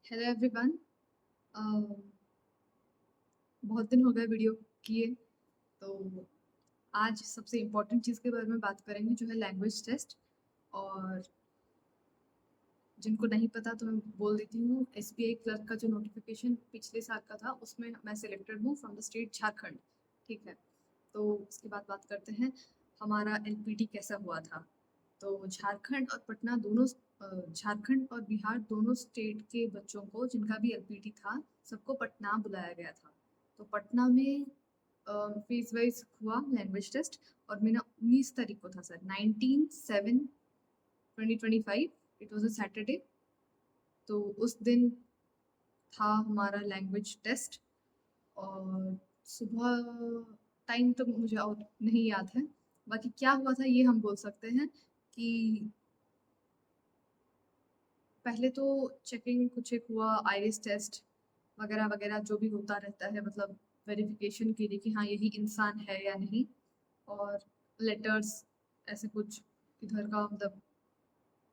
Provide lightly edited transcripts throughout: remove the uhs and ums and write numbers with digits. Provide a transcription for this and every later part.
Hello everyone. बहुत दिन हो गए वीडियो किए, तो आज सबसे इम्पोर्टेंट चीज़ के बारे में बात करेंगे जो है लैंग्वेज टेस्ट। और जिनको नहीं पता तो मैं बोल देती हूँ, एसबीआई क्लर्क का जो नोटिफिकेशन पिछले साल का था उसमें मैं सिलेक्टेड हूँ फ्रॉम द स्टेट झारखंड। ठीक है, तो उसके बाद बात करते हैं हमारा एलपीटी कैसा हुआ था। तो झारखंड और पटना दोनों झारखंड और बिहार दोनों स्टेट के बच्चों को जिनका भी एलपीटी था सबको पटना बुलाया गया था। तो पटना में फेज वाइज हुआ लैंग्वेज टेस्ट। और मेरा 19 तारीख को था sir, 19/7/2025। It was a Saturday. तो उस दिन था हमारा लैंग्वेज टेस्ट। और सुबह टाइम तो मुझे और नहीं याद है, बाकी क्या हुआ था ये हम बोल सकते हैं कि पहले तो चेकिंग कुछ एक हुआ, आइरिस टेस्ट वगैरह वगैरह जो भी होता रहता है, मतलब वेरिफिकेशन के लिए कि हाँ यही इंसान है या नहीं। और लेटर्स ऐसे कुछ इधर का, मतलब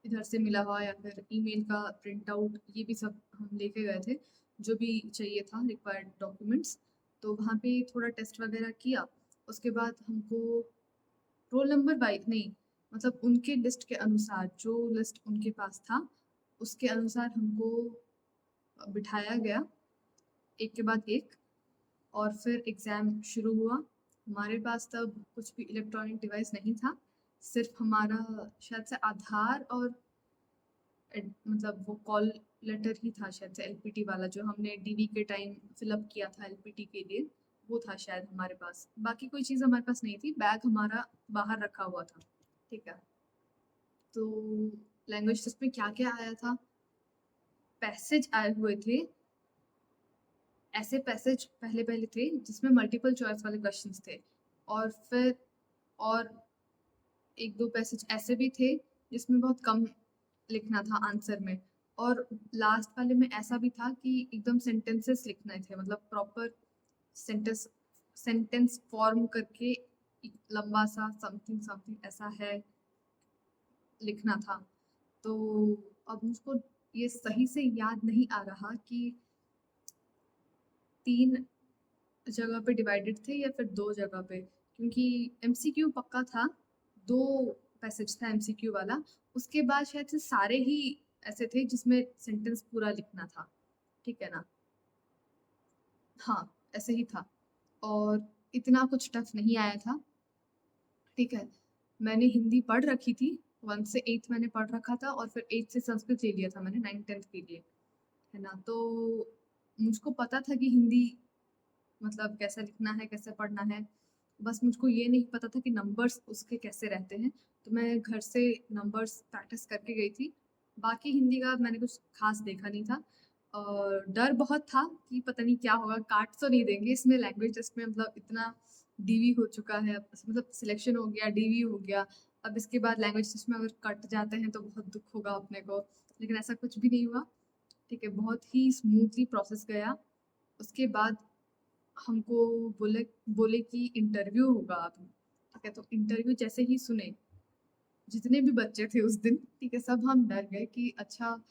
इधर से मिला हुआ या फिर ईमेल का प्रिंट आउट, ये भी सब हम लेके गए थे जो भी चाहिए था, रिक्वायर्ड डॉक्यूमेंट्स। तो वहाँ पे थोड़ा टेस्ट वगैरह किया। उसके बाद हमको रोल नंबर वाइज नहीं, मतलब उनके लिस्ट के अनुसार, जो लिस्ट उनके पास था उसके अनुसार हमको बिठाया गया एक के बाद एक। और फिर एग्ज़ाम शुरू हुआ। हमारे पास तब कुछ भी इलेक्ट्रॉनिक डिवाइस नहीं था, सिर्फ हमारा शायद से आधार और मतलब वो कॉल लेटर ही था शायद से, एलपीटी वाला जो हमने डीवी के टाइम फिलअप किया था एलपीटी के लिए, वो था शायद हमारे पास। बाकी कोई चीज़ हमारे पास नहीं थी, बैग हमारा बाहर रखा हुआ था। ठीक है, तो लैंग्वेज टेस्ट में क्या क्या आया था, पैसेज आए हुए थे। ऐसे पैसेज पहले पहले थे जिसमें मल्टीपल चॉइस वाले क्वेश्चंस थे। और फिर और एक दो पैसेज ऐसे भी थे जिसमें बहुत कम लिखना था आंसर में। और लास्ट वाले में ऐसा भी था कि एकदम सेंटेंसेस लिखने थे, मतलब प्रॉपर सेंटेंस सेंटेंस फॉर्म करके एक लंबा सा समथिंग समथिंग ऐसा है लिखना था। तो अब मुझको ये सही से याद नहीं आ रहा कि 3 जगह पे डिवाइडेड थे या फिर 2 जगह पे, क्योंकि एमसीक्यू पक्का था, 2 पैसेज था एमसीक्यू वाला। उसके बाद शायद से सारे ही ऐसे थे जिसमें सेंटेंस पूरा लिखना था। ठीक है ना? हाँ, ऐसे ही था। और इतना कुछ टफ नहीं आया था। ठीक है, मैंने हिंदी पढ़ रखी थी, 1 से 8 मैंने पढ़ रखा था, और फिर 8 से संस्कृत ले लिया था मैंने 9th-10th के लिए, है ना? तो मुझको पता था कि हिंदी मतलब कैसे लिखना है, कैसे पढ़ना है। बस मुझको ये नहीं पता था कि नंबर्स उसके कैसे रहते हैं, तो मैं घर से नंबर्स प्रैक्टिस करके गई थी। बाकी हिंदी का मैंने कुछ खास देखा नहीं था। और डर बहुत था कि पता नहीं क्या होगा, काट तो नहीं देंगे इसमें लैंग्वेज टेस्ट में, मतलब इतना डीवी हो चुका है, मतलब सिलेक्शन हो गया, डीवी हो गया। अब इसके बाद लैंग्वेज टेस्ट में अगर कट जाते हैं तो बहुत दुख होगा अपने को, लेकिन ऐसा कुछ भी नहीं हुआ। ठीक है, बहुत ही स्मूथली प्रोसेस गया। उसके बाद हमको बोले बोले कि इंटरव्यू होगा अभी। ठीक है, तो इंटरव्यू जैसे ही सुने, जितने भी बच्चे थे उस दिन, ठीक है, सब हम डर गए कि अच्छा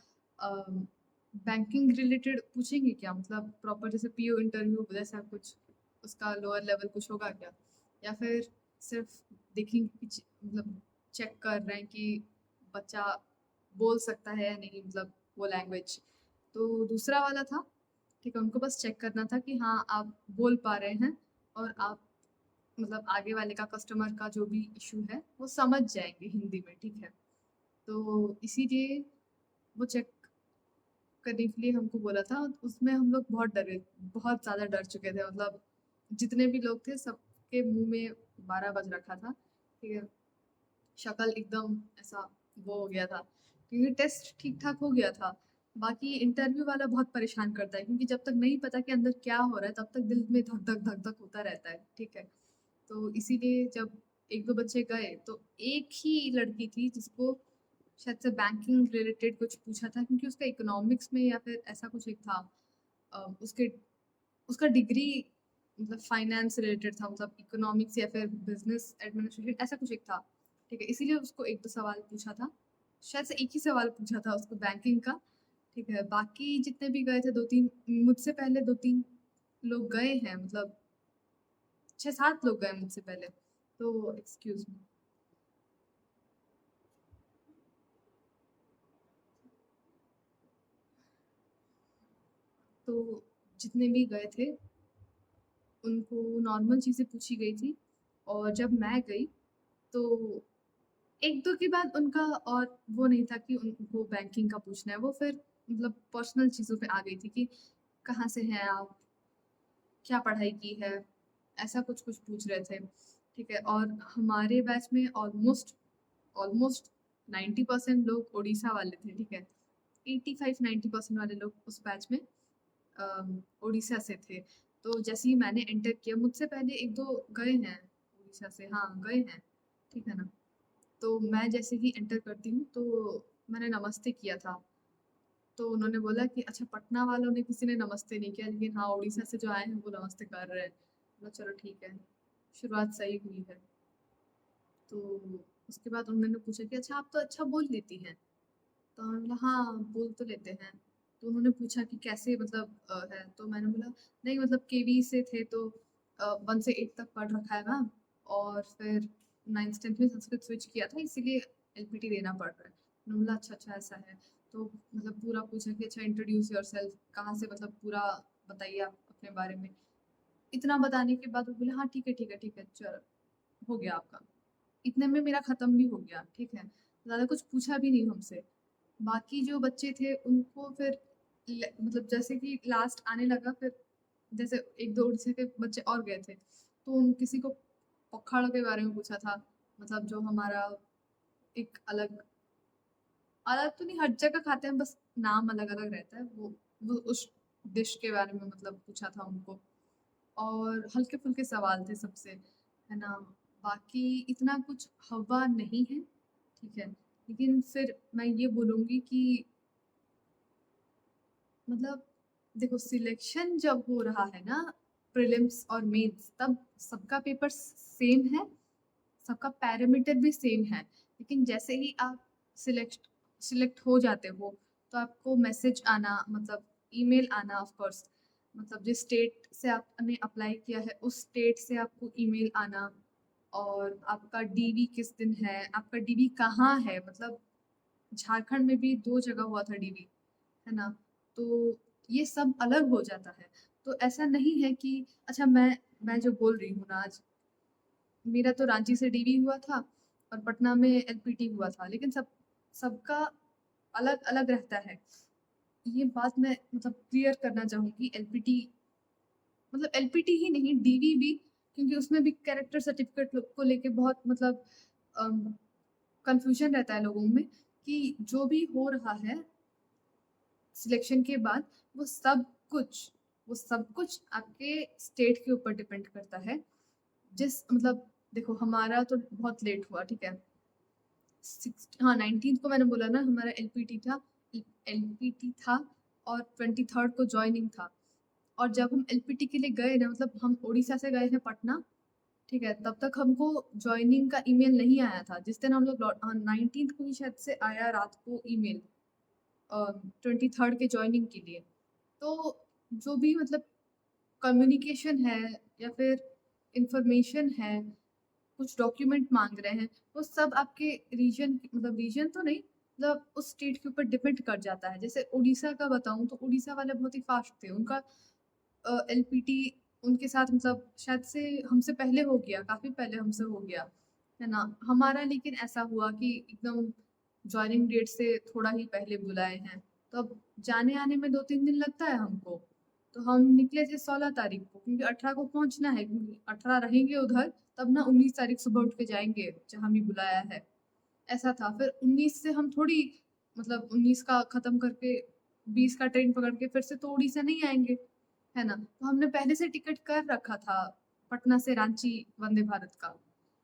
बैंकिंग रिलेटेड पूछेंगे क्या, मतलब प्रॉपर जैसे पीओ इंटरव्यू जैसा कुछ, उसका लोअर लेवल कुछ होगा क्या, या फिर सिर्फ देखेंगे कि मतलब चेक कर रहे हैं कि बच्चा बोल सकता है या नहीं, मतलब वो लैंग्वेज। तो दूसरा वाला था, ठीक है, उनको बस चेक करना था कि हाँ आप बोल पा रहे हैं, और आप मतलब आगे वाले का, कस्टमर का जो भी इशू है वो समझ जाएंगे हिंदी में। ठीक है, तो इसीलिए वो चेक करने के लिए हमको बोला था। उसमें हम लोग बहुत डरे, बहुत ज़्यादा डर चुके थे, मतलब जितने भी लोग थे सबके मुंह में 12 बज रखा था। ठीक है, शक्ल एकदम ऐसा वो हो गया था, क्योंकि टेस्ट ठीक ठाक हो गया था। बाकी इंटरव्यू वाला बहुत परेशान करता है, क्योंकि जब तक नहीं पता कि अंदर क्या हो रहा है तब तक दिल में धक धक धक धक होता रहता है। ठीक है, तो इसीलिए जब एक दो बच्चे गए तो एक ही लड़की थी जिसको शायद से बैंकिंग रिलेटेड कुछ पूछा था, क्योंकि उसका इकोनॉमिक्स में या फिर ऐसा कुछ एक था। उसके उसका डिग्री मतलब फाइनेंस रिलेटेड था, मतलब इकोनॉमिक्स या फिर बिजनेस एडमिनिस्ट्रेशन ऐसा कुछ एक था। ठीक है, इसीलिए उसको एक दो सवाल पूछा था, शायद से एक ही सवाल पूछा था उसको बैंकिंग का। ठीक है, बाकी जितने भी गए थे 2-3 मुझसे पहले 2-3 लोग गए हैं, मतलब 6-7 लोग गए मुझसे पहले। तो एक्सक्यूज़ मी। तो जितने भी गए थे, उनको नॉर्मल चीज़ें पूछी गई थी और जब मैं गई, तो 1-2 के बाद उनका और वो नहीं था कि उनको बैंकिंग का पूछना है, वो फिर मतलब पर्सनल चीज़ों पे आ गई थी कि कहाँ से हैं आप? क्या पढ़ाई की है? ऐसा कुछ-कुछ पूछ रहे थे, ठीक है? और हमारे बैच में ऑलमोस्ट ऑलमोस्ट 90% लोग ओडिशा वाले थे, ठीक है? 85-90% वाले लोग उस बैच में उड़ीसा से थे। तो जैसे ही मैंने एंटर किया, मुझसे पहले 1-2 गए हैं उड़ीसा से, हाँ, गए हैं, ठीक है ना? तो मैं जैसे ही एंटर करती हूँ, तो मैंने नमस्ते किया था। तो उन्होंने बोला कि अच्छा, पटना वालों ने किसी ने नमस्ते नहीं किया, लेकिन हाँ, उड़ीसा से जो आए हैं वो नमस्ते कर रहे हैं। बोला चलो ठीक है, शुरुआत सही हुई है। तो उसके बाद उन्होंने पूछा कि अच्छा, आप तो अच्छा बोल लेती हैं। तो मैंने बोला हाँ, बोल तो लेते हैं। तो उन्होंने पूछा कि कैसे मतलब है? तो मैंने बोला नहीं, मतलब केवी से थे तो 1 से 8 तक पढ़ रखा है मैम, और फिर 9th-10th में संस्कृत स्विच किया था, इसीलिए एलपीटी देना पड़ रहा है। मैंने बोला अच्छा अच्छा, ऐसा है। तो मतलब पूरा पूछा कि अच्छा, इंट्रोड्यूस योरसेल्फ, कहाँ से, मतलब पूरा बताइए आप अपने बारे में। इतना बताने के बाद वो बोले हाँ ठीक है ठीक है ठीक है, चलो हो गया आपका। इतने में मेरा खत्म भी हो गया, ठीक है? ज़्यादा कुछ पूछा भी नहीं हमसे। बाकी जो बच्चे थे उनको फिर मतलब जैसे कि लास्ट आने लगा, फिर जैसे 1-2 उड़ीसा के बच्चे और गए थे, तो उन किसी को पखड़ के बारे में पूछा था, मतलब जो हमारा एक अलग अलग तो नहीं, हर जगह खाते हैं, बस नाम अलग अलग रहता है, वो उस डिश के बारे में मतलब पूछा था उनको। और हल्के फुल्के सवाल थे सबसे, है ना? बाकी इतना कुछ हवा नहीं है, ठीक है? लेकिन फिर मैं ये बोलूंगी कि मतलब देखो, सिलेक्शन जब हो रहा है ना, प्रीलिम्स और मेंस, तब सबका पेपर सेम है, सबका पैरामीटर भी सेम है। लेकिन जैसे ही आप सिलेक्ट सिलेक्ट हो जाते हो, तो आपको मैसेज आना, मतलब ईमेल आना, ऑफ कोर्स, मतलब जिस स्टेट से आपने अप्लाई किया है उस स्टेट से आपको ईमेल आना, और आपका डीवी किस दिन है, आपका डीवी कहाँ है, मतलब झारखंड में भी 2 जगह हुआ था डीवी, है ना? तो ये सब अलग हो जाता है। तो ऐसा नहीं है कि अच्छा, मैं जो बोल रही हूँ ना आज, मेरा तो रांची से डीवी हुआ था और पटना में एलपीटी हुआ था, लेकिन सबका अलग अलग रहता है। ये बात मैं मतलब क्लियर करना चाहूंगी, एलपीटी मतलब एलपीटी ही नहीं, डीवी भी, क्योंकि उसमें भी कैरेक्टर सर्टिफिकेट को लेके बहुत मतलब कंफ्यूजन रहता है लोगों में कि जो भी हो रहा है सिलेक्शन के बाद, वो सब कुछ वो सब कुछ आपके स्टेट के ऊपर डिपेंड करता है। जिस मतलब देखो, हमारा तो बहुत लेट हुआ, ठीक है? हाँ, 19th को मैंने बोला ना, हमारा एलपीटी था, एलपीटी था, और 23rd को ज्वाइनिंग था। और जब हम एलपीटी के लिए गए ना, मतलब हम उड़ीसा से गए थे पटना, ठीक है? तब तक हमको ज्वाइनिंग का ईमेल नहीं आया था। जिस दिन हम लोग 19th को ही शायद से आया रात को ईमेल 23rd के ज्वाइनिंग के लिए। तो जो भी मतलब कम्युनिकेशन है या फिर इंफॉर्मेशन है, कुछ डॉक्यूमेंट मांग रहे हैं, वो सब आपके रीजन, मतलब रीजन तो नहीं, मतलब उस स्टेट के ऊपर डिपेंड कर जाता है। जैसे उड़ीसा का बताऊं, तो उड़ीसा वाले बहुत ही फास्ट थे, उनका एलपीटी उनके साथ मतलब शायद से हमसे पहले हो गया, काफी पहले हमसे हो गया, है ना? हमारा लेकिन ऐसा हुआ कि एकदम ज्वाइनिंग डेट से थोड़ा ही पहले बुलाए हैं, तो अब जाने आने में 2-3 दिन लगता है हमको। तो हम निकले थे 16 तारीख को, क्योंकि 18 को पहुंचना है, क्योंकि 18 रहेंगे उधर, तब ना 19 तारीख सुबह उठ के जाएंगे जहाँ भी बुलाया है। ऐसा था। फिर 19 से हम थोड़ी, मतलब 19 का खत्म करके 20 का ट्रेन पकड़ के फिर से तो उड़ीसा नहीं आएंगे, है ना? तो हमने पहले से टिकट कर रखा था पटना से रांची वंदे भारत का।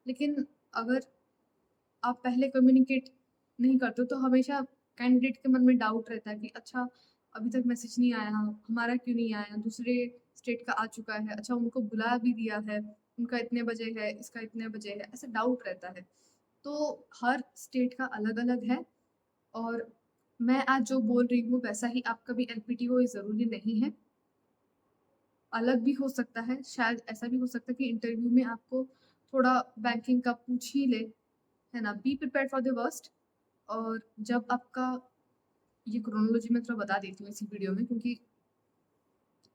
लेकिन अगर आप पहले कम्युनिकेट नहीं करते हो, तो हमेशा कैंडिडेट के मन में डाउट रहता है कि अच्छा, अभी तक मैसेज नहीं आया, हमारा क्यों नहीं आया, दूसरे स्टेट का आ चुका है, अच्छा उनको बुला भी दिया है, उनका इतने बजे है, इसका इतने बजे है, ऐसा डाउट रहता है। तो हर स्टेट का अलग अलग है। और मैं आज जो बोल रही हूँ वैसा ही आपका भी एलपीटी हो, ये ज़रूरी नहीं है। अलग भी हो सकता है, शायद ऐसा भी हो सकता है कि इंटरव्यू में आपको थोड़ा बैंकिंग का पूछ ही ले, है ना? Be prepared for the worst. और जब आपका ये क्रोनोलॉजी मैं थोड़ा बता देती हूँ इसी वीडियो में, क्योंकि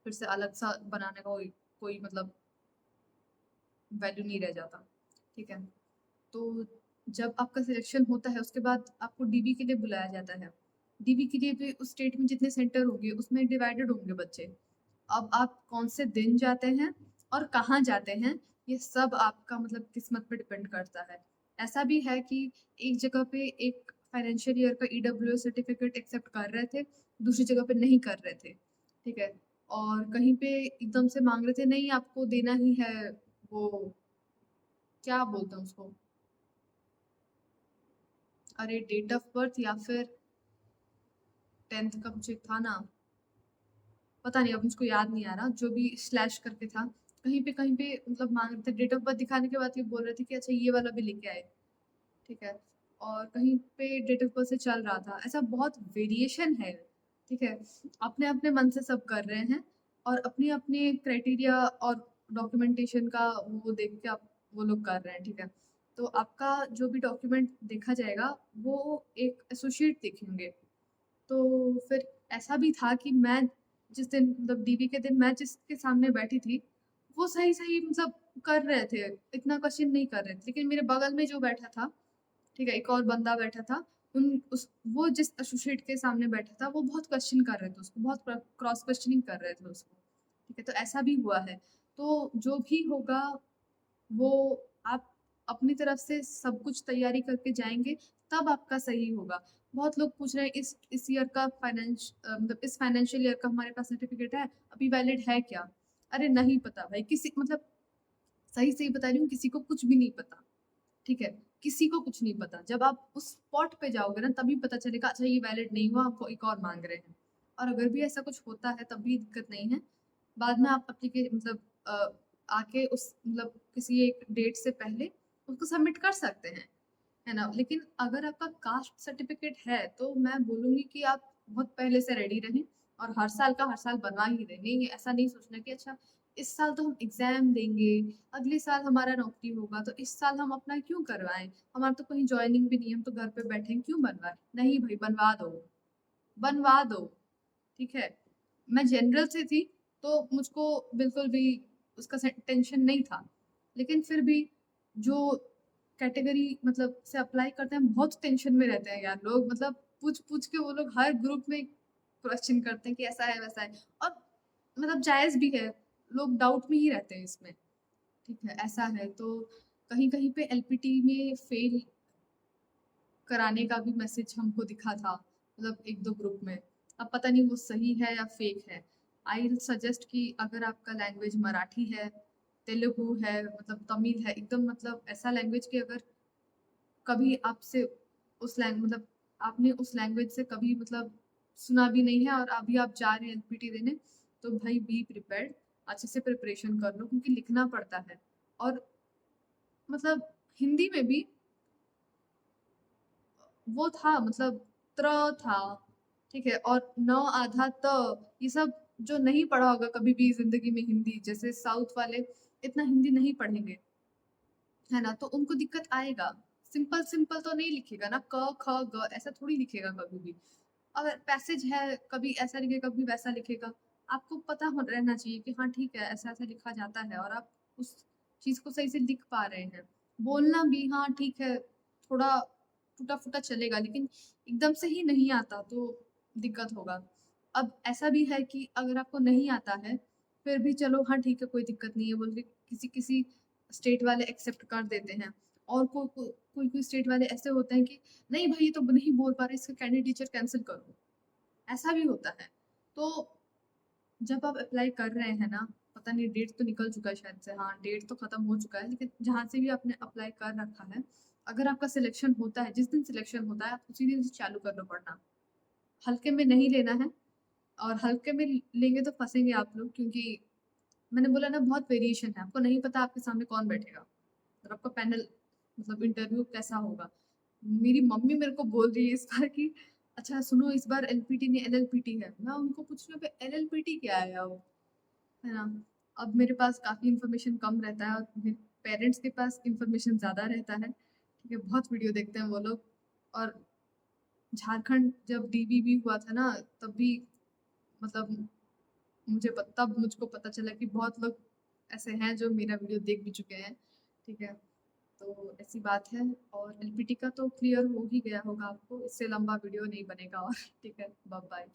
फिर से अलग सा बनाने का कोई कोई मतलब वैल्यू नहीं रह जाता, ठीक है? तो जब आपका सिलेक्शन होता है उसके बाद आपको डीबी के लिए बुलाया जाता है। डीबी के लिए भी उस स्टेट में जितने सेंटर होंगे उसमें डिवाइडेड होंगे बच्चे। अब आप कौन से दिन जाते हैं और कहाँ जाते हैं, ये सब आपका मतलब किस्मत पे डिपेंड करता है। ऐसा भी है कि एक जगह पे एक फाइनेंशियल ईयर का ईडब्ल्यूएस सर्टिफिकेट एक्सेप्ट कर रहे थे, दूसरी जगह पे नहीं कर रहे थे, ठीक है? और कहीं पे एकदम से मांग रहे थे नहीं आपको देना ही है, वो क्या बोलते हैं उसको, अरे डेट ऑफ बर्थ या फिर 10th का कुछ एक था ना, पता नहीं अब मुझको याद नहीं आ रहा, जो भी स्लैश करके था, कहीं पे मतलब मांग रहे थे डेट ऑफ बर्थ दिखाने के बाद ये बोल रहे थे कि अच्छा ये वाला भी लेके आए, ठीक है? और कहीं पे डेट ऑफ बर्थ से चल रहा था, ऐसा बहुत वेरिएशन है, ठीक है? अपने अपने मन से सब कर रहे हैं और अपनी अपनी क्राइटेरिया और डॉक्यूमेंटेशन का वो देख के आप वो लोग कर रहे हैं, ठीक है? तो आपका जो भी डॉक्यूमेंट देखा जाएगा वो एक एसोसिएट देखेंगे। तो फिर ऐसा भी था कि मैं जिस दिन मतलब डीबी के दिन मैं जिसके सामने बैठी थी, वो सही-सही मतलब कर रहे थे, इतना क्वेश्चन नहीं कर रहे थे। लेकिन मेरे बगल में जो बैठा था, ठीक है, एक और बंदा बैठा था, उन उस वो जिस एसोसिएट के सामने बैठा था, वो बहुत क्वेश्चन कर रहे थे उसको, बहुत क्रॉस क्वेश्चनिंग कर रहे थे उसको, ठीक है? तो ऐसा भी हुआ है। तो जो भी होगा वो आप अपनी तरफ से सब कुछ तैयारी करके जाएँगे, तब आपका सही होगा। बहुत लोग पूछ रहे हैं इस ईयर का मतलब इस फाइनेंशियल ईयर का हमारे पास सर्टिफिकेट है, अभी वैलिड है क्या? अरे नहीं पता भाई, किसी मतलब सही-सही बता रही हूँ, किसी को कुछ भी नहीं पता, ठीक है? किसी को कुछ नहीं पता। जब आप उस स्पॉट पे जाओगे ना तभी पता चलेगा अच्छा ये वैलिड नहीं हुआ, आपको एक और माँग रहे हैं। और अगर भी ऐसा कुछ होता है तब भी दिक्कत नहीं है। बाद में आप मतलब अ, आके उस मतलब किसी एक डेट से पहले उसको सबमिट कर सकते हैं, है ना? लेकिन अगर आपका कास्ट सर्टिफिकेट है तो मैं बोलूँगी कि आप बहुत पहले से रेडी रहें और हर साल का हर साल बनवा ही दें। नहीं, ऐसा नहीं सोचना कि अच्छा इस साल तो हम एग्ज़ाम देंगे, अगले साल हमारा नौकरी होगा तो इस साल हम अपना क्यों करवाएँ? हमारा तो कहीं जॉइनिंग भी नहीं है, हम तो घर पे बैठे हैं, क्यों बनवाएँ? नहीं भई बनवा दो, बनवा दो, ठीक है? मैं जनरल से थी तो मुझको बिल्कुल भी उसका टेंशन नहीं था, लेकिन फिर भी जो कैटेगरी मतलब से अप्लाई करते हैं बहुत टेंशन में रहते हैं यार लोग, मतलब पूछ पूछ के वो लोग हर ग्रुप में क्वेश्चन करते हैं कि ऐसा है वैसा है, और मतलब जायज़ भी है, लोग डाउट में ही रहते हैं इसमें, ठीक है? ऐसा है तो कहीं कहीं पे एलपीटी में फेल कराने का भी मैसेज हमको दिखा था, मतलब 1-2 ग्रुप में। अब पता नहीं वो सही है या फेक है। आई विल सजेस्ट कि अगर आपका लैंग्वेज मराठी है, तेलुगु है, मतलब तमिल है, एकदम मतलब ऐसा लैंग्वेज कि अगर कभी आपसे उस मतलब आपने उस लैंग्वेज से कभी मतलब सुना भी नहीं है और अभी आप जा रहे हैं एलपीटी देने, तो भाई बी प्रिपेयर्ड, अच्छे से प्रिपरेशन कर लो क्योंकि लिखना पड़ता है। और मतलब हिंदी में भी वो था मतलब त्र था, ठीक है? और न आधा त, ये सब जो नहीं पढ़ा होगा कभी भी ज़िंदगी में हिंदी, जैसे साउथ वाले इतना हिंदी नहीं पढ़ेंगे, है ना? तो उनको दिक्कत आएगा। सिंपल-सिंपल तो नहीं लिखेगा ना, क, ख, ग ऐसा थोड़ी लिखेगा कभी भी। अगर पैसेज है, कभी ऐसा लिखेगा, कभी वैसा लिखेगा। आपको पता हो रहना चाहिए कि हाँ ठीक है, ऐसा-ऐसा लिखा जाता है और आप उस चीज़ को सही से लिख पा रहे हैं। बोलना भी हाँ ठीक है, थोड़ा टूटा-फूटा चलेगा लेकिन एकदम से ही नहीं आता तो दिक्कत होगा। अब ऐसा भी है कि अगर आपको नहीं आता है, फिर भी चलो हाँ ठीक है, कोई दिक्कत नहीं है बोल के किसी-किसी स्टेट वाले एक्सेप्ट कर देते हैं। और कोई-कोई स्टेट वाले ऐसे होते हैं कि नहीं भाई ये तो नहीं बोल पा रहे, इसका कैंडिडेचर कैंसल करो। ऐसा भी होता है। तो जब आप अप्लाई कर रहे हैं ना, पता नहीं डेट तो निकल चुका है शायद से, हाँ, डेट तो खत्म हो चुका है, लेकिन जहाँ से भी आपने अप्लाई कर रखा है, अगर आपका सिलेक्शन होता है, जिस दिन सिलेक्शन होता है, आप उसी दिन से चालू कर लो पढ़ना। हल्के में नहीं लेना है, और हल्के में लेंगे तो फँसेंगे आप लोग, क्योंकि मैंने बोला ना बहुत वेरिएशन है, आपको नहीं पता आपके सामने कौन बैठेगा और आपका पैनल मतलब इंटरव्यू कैसा होगा। मेरी मम्मी मेरे को बोल रही है इस बार कि अच्छा सुनो, इस बार एलपीटी नहीं एलएलपीटी है। मैं उनको पूछ रही हूँ एलएलपीटी क्या है अब, है ना। अब मेरे पास काफी इंफॉर्मेशन कम रहता है और मेरे पेरेंट्स के पास इंफॉर्मेशन ज्यादा रहता है, ठीक है। बहुत वीडियो देखते हैं वो लोग। और झारखंड जब डीवीवी हुआ था ना, तब भी मतलब तब मुझको पता चला कि बहुत लोग ऐसे हैं जो मेरा वीडियो देख भी चुके हैं, ठीक है। तो ऐसी बात है। और एलपीटी का तो क्लियर हो ही गया होगा आपको, इससे लंबा वीडियो नहीं बनेगा और ठीक है, बाय बाय।